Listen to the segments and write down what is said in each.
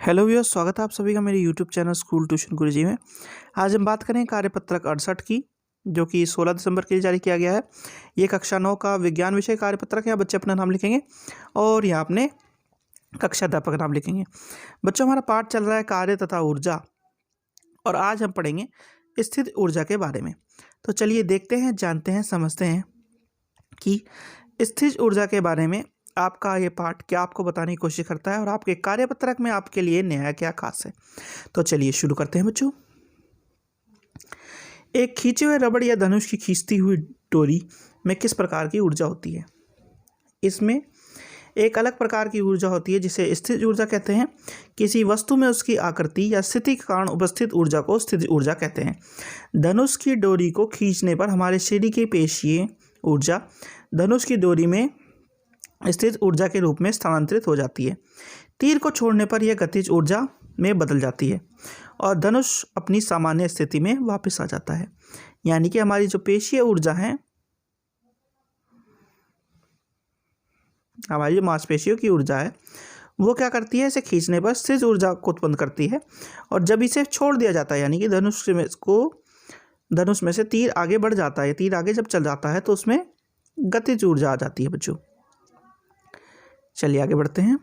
Hello viewers, स्वागत है आप सभी का मेरे यूट्यूब चैनल स्कूल ट्यूशन गुरुजी में। आज हम बात करें कार्यपत्रक 68 की, जो कि 16 दिसंबर के लिए जारी किया गया है। ये कक्षा 9 का विज्ञान विषय कार्यपत्रक है। यहाँ बच्चे अपना नाम लिखेंगे और यहाँ अपने कक्षा अध्यापक का नाम लिखेंगे। बच्चों, हमारा पाठ चल रहा है कार्य तथा ऊर्जा, और आज हम पढ़ेंगे स्थिर ऊर्जा के बारे में। तो चलिए देखते हैं, जानते हैं, समझते हैं कि स्थिर ऊर्जा के बारे में आपका ये पाठ क्या आपको बताने की कोशिश करता है और आपके कार्यपत्रक में आपके लिए नया क्या खास है। तो चलिए शुरू करते हैं बच्चों। एक खींचे हुए रबड़ या धनुष की खींचती हुई डोरी में किस प्रकार की ऊर्जा होती है? इसमें एक अलग प्रकार की ऊर्जा होती है जिसे स्थिर ऊर्जा कहते हैं। किसी वस्तु में उसकी आकृति या स्थिति के कारण उपस्थित ऊर्जा को स्थिर ऊर्जा कहते हैं। धनुष की डोरी को खींचने पर हमारे शरीर की पेशीय ऊर्जा धनुष की डोरी में स्थिर ऊर्जा के रूप में स्थानांतरित हो जाती है। तीर को छोड़ने पर यह गतिज ऊर्जा में बदल जाती है और धनुष अपनी सामान्य स्थिति में वापस आ जाता है। यानी कि हमारी जो पेशीय ऊर्जा है, हमारी जो मांसपेशियों की ऊर्जा है, वो क्या करती है? इसे खींचने पर स्थिर ऊर्जा को उत्पन्न करती है, और जब इसे छोड़ दिया जाता है, यानी कि धनुष में से तीर आगे बढ़ जाता है, तीर आगे जब चल जाता है तो उसमें गतिज ऊर्जा आ जाती है बच्चों। चलिए आगे बढ़ते हैं।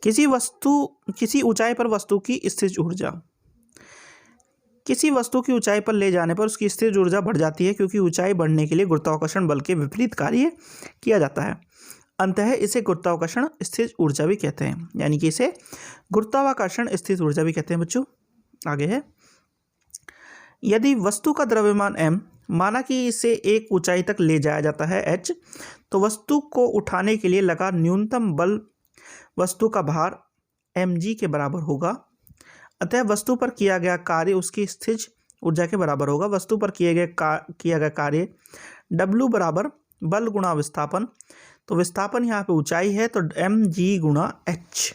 किसी ऊंचाई पर वस्तु की स्थिर ऊर्जा। किसी वस्तु की ऊंचाई पर ले जाने पर उसकी स्थिर ऊर्जा बढ़ जाती है, क्योंकि ऊंचाई बढ़ने के लिए गुरुत्वाकर्षण बल के विपरीत कार्य किया जाता है। अंततः इसे गुरुत्वाकर्षण स्थिर ऊर्जा भी कहते हैं, यानी कि इसे गुरुत्वाकर्षण स्थिर ऊर्जा भी कहते हैं बच्चों। आगे है, यदि वस्तु का द्रव्यमान m, माना कि इसे एक ऊंचाई तक ले जाया जाता है h, तो वस्तु को उठाने के लिए लगा न्यूनतम बल वस्तु का भार mg के बराबर होगा। अतः वस्तु पर किया गया कार्य उसकी स्थिर ऊर्जा के बराबर होगा। वस्तु पर किया गया कार्य w बराबर बल गुणा विस्थापन। तो विस्थापन यहाँ पे ऊंचाई है, तो mg गुणा h।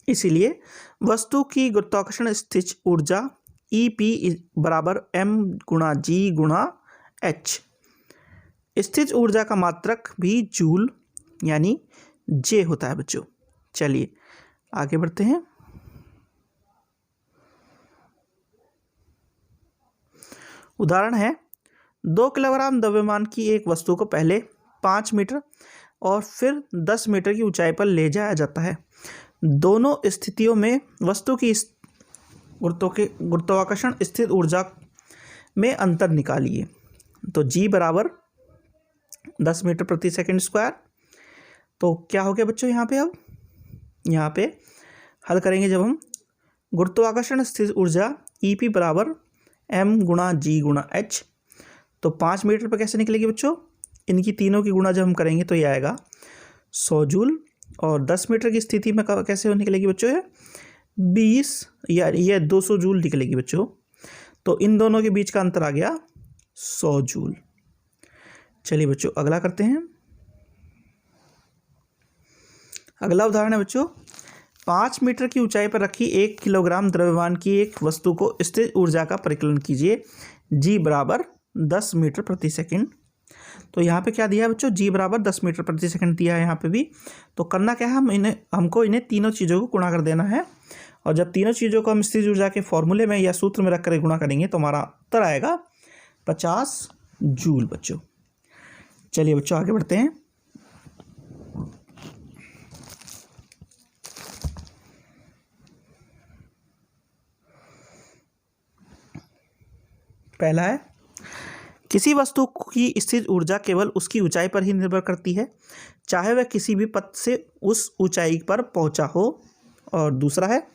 इसीलिए वस्तु की गुरुत्वाकर्षण स्थिर ऊर्जा EP बराबर m गुणा g गुणा h। स्थिर ऊर्जा का मात्रक भी जूल यानी J होता है बच्चों। चलिए आगे बढ़ते हैं। उदाहरण है, 2 किलोग्राम द्रव्यमान की एक वस्तु को पहले 5 मीटर और फिर 10 मीटर की ऊंचाई पर ले जाया जाता है। दोनों स्थितियों में वस्तु की गुरुत्वाकर्षण स्थिर ऊर्जा में अंतर निकालिए। तो G बराबर 10 मीटर प्रति सेकंड स्क्वायर। तो क्या हो गया बच्चों यहाँ पे? अब यहाँ पे हल करेंगे जब हम, गुरुत्वाकर्षण स्थिर ऊर्जा EP बराबर m गुणा G गुणा h। तो 5 मीटर पर कैसे निकलेगी बच्चों? इनकी तीनों की गुणा जब हम करेंगे तो ये आएगा 100 जूल। और 10 मीटर की स्थिति में कैसे निकलेगी बच्चों? ये 20 या ये 200 जूल निकलेगी बच्चों। तो इन दोनों के बीच का अंतर आ गया 100 जूल। चलिए बच्चों अगला करते हैं। अगला उदाहरण है बच्चों, 5 मीटर की ऊंचाई पर रखी 1 किलोग्राम द्रव्यमान की एक वस्तु को स्थिर ऊर्जा का परिकलन कीजिए। G बराबर 10 मीटर प्रति सेकंड। तो यहाँ पे क्या दिया है बच्चों? G बराबर 10 मीटर प्रति सेकंड दिया है यहाँ पे भी। तो करना क्या है, हमको इन्हें तीनों चीज़ों को गुणा कर देना है, और जब तीनों चीज़ों को हम स्थिर ऊर्जा के फॉर्मूले में या सूत्र में रख कर गुणा करेंगे तो हमारा उत्तर आएगा 50 जूल बच्चों। चलिए बच्चों आगे बढ़ते हैं। पहला है, किसी वस्तु की स्थिर ऊर्जा केवल उसकी ऊंचाई पर ही निर्भर करती है, चाहे वह किसी भी पथ से उस ऊंचाई पर पहुंचा हो। और दूसरा है,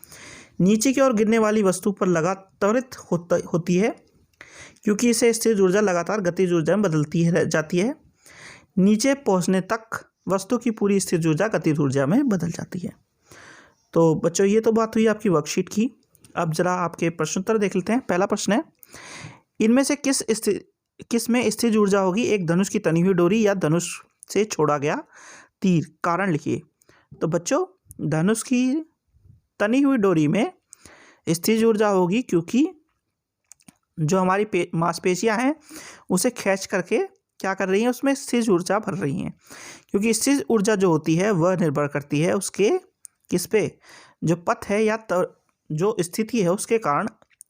नीचे की ओर गिरने वाली वस्तु पर त्वरित होती है, क्योंकि इसे स्थिर ऊर्जा लगातार गतिज ऊर्जा में बदलती जाती है। नीचे पहुंचने तक वस्तु की पूरी स्थिर ऊर्जा गतिज ऊर्जा में बदल जाती है। तो बच्चों ये तो बात हुई आपकी वर्कशीट की। अब जरा आपके प्रश्नोत्तर देख लेते हैं। पहला प्रश्न है, इनमें से किस में स्थिर ऊर्जा होगी? एक धनुष की तनी हुई डोरी या धनुष से छोड़ा गया तीर। कारण लिखिए। तो बच्चों धनुष की तनी हुई डोरी में स्थिर ऊर्जा होगी, क्योंकि जो हमारी मांसपेशियां हैं उसे खींच करके क्या कर रही हैं, उसमें स्थिर ऊर्जा भर रही हैं, क्योंकि स्थिर ऊर्जा जो होती है वह निर्भर करती है उसके किस पे, जो पथ है या जो स्थिति है उसके कारण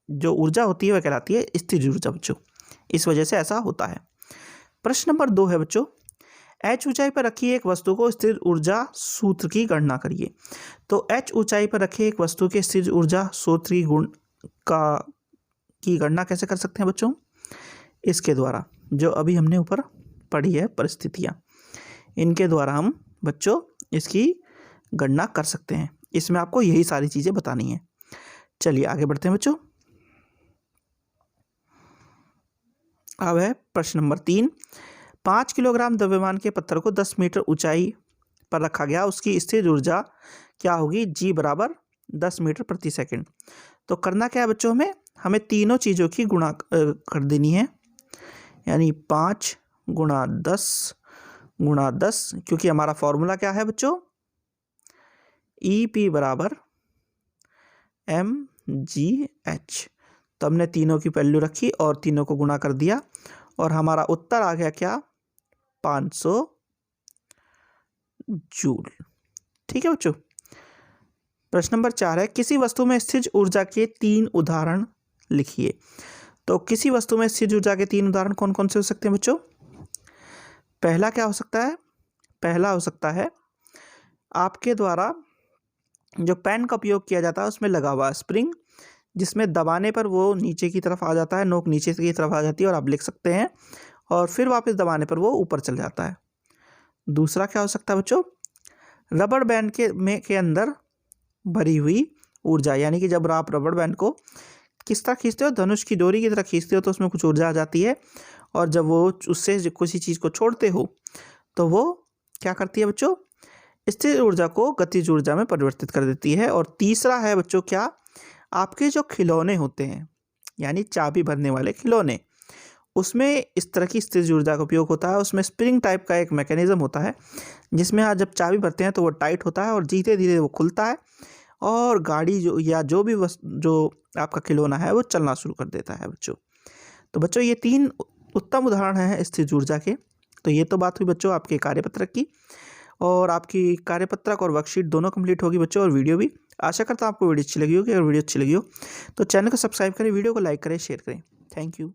जो ऊर्जा होती है वह कहलाती है स्थिर ऊर्जा बच्चों। इस वजह से ऐसा होता है। प्रश्न नंबर 2 है बच्चों, h ऊंचाई पर रखी एक वस्तु को स्थिर ऊर्जा सूत्र की गणना करिए। तो h ऊंचाई पर रखी एक वस्तु के स्थिर ऊर्जा सूत्र की गणना कैसे कर सकते हैं बच्चों? इसके द्वारा, जो अभी हमने ऊपर पढ़ी है परिस्थितियाँ, इनके द्वारा हम बच्चों इसकी गणना कर सकते हैं। इसमें आपको यही सारी चीज़ें बतानी है। चलिए आगे बढ़ते हैं बच्चों। अब है प्रश्न नंबर 3, 5 किलोग्राम द्रव्यमान के पत्थर को 10 मीटर ऊंचाई पर रखा गया, उसकी स्थिर ऊर्जा क्या होगी? G बराबर 10 मीटर प्रति सेकंड। तो करना क्या है बच्चों, हमें तीनों चीज़ों की गुणा कर देनी है, यानी 5 गुणा 10, क्योंकि हमारा फॉर्मूला क्या है बच्चों? EP बराबर mgh। तो हमने तीनों की वैल्यू रखी और तीनों को गुणा कर दिया और हमारा उत्तर आ गया क्या? 500 जूल। ठीक है बच्चों। प्रश्न नंबर 4 है, किसी वस्तु में स्थिर ऊर्जा के 3 उदाहरण लिखिए। तो किसी वस्तु में स्थिर ऊर्जा के 3 उदाहरण कौन कौन से हो सकते हैं बच्चों? पहला क्या हो सकता है? पहला हो सकता है आपके द्वारा जो पेन का उपयोग किया जाता है उसमें लगा हुआ स्प्रिंग, जिसमें दबाने पर वो नीचे की तरफ आ जाता है, नोक नीचे की तरफ आ जाती है और आप लिख सकते हैं, और फिर वापस दबाने पर वो ऊपर चल जाता है। दूसरा क्या हो सकता है बच्चों? रबड़ बैंड के अंदर भरी हुई ऊर्जा, यानी कि जब आप रबड़ बैंड को किस तरह खींचते हो, धनुष की डोरी की तरह खींचते हो, तो उसमें कुछ ऊर्जा आ जाती है, और जब वो उससे किसी चीज़ को छोड़ते हो तो वो क्या करती है बच्चों? स्थिर ऊर्जा को गतिज ऊर्जा में परिवर्तित कर देती है। और तीसरा है बच्चों क्या? आपके जो खिलौने होते हैं, यानी चाबी भरने वाले खिलौने, उसमें इस तरह की स्थिर ऊर्जा का उपयोग होता है। उसमें स्प्रिंग टाइप का एक मैकेनिज्म होता है, जिसमें आप जब चाबी भरते हैं तो वो टाइट होता है और धीरे धीरे वो खुलता है, और गाड़ी जो भी जो आपका खिलौना है वो चलना शुरू कर देता है बच्चों। तो बच्चों ये 3 उत्तम उदाहरण हैं स्थिर ऊर्जा के। तो ये तो बात हुई बच्चों आपके कार्यपत्रक की, और आपकी कार्यपत्रक और वर्कशीट दोनों कंप्लीट होगी बच्चों, और वीडियो भी। आशा करता हूँ आपको वीडियो अच्छी लगी होगी। अगर वीडियो अच्छी लगी हो तो चैनल को सब्सक्राइब करें, वीडियो को लाइक करें, शेयर करें। Thank you.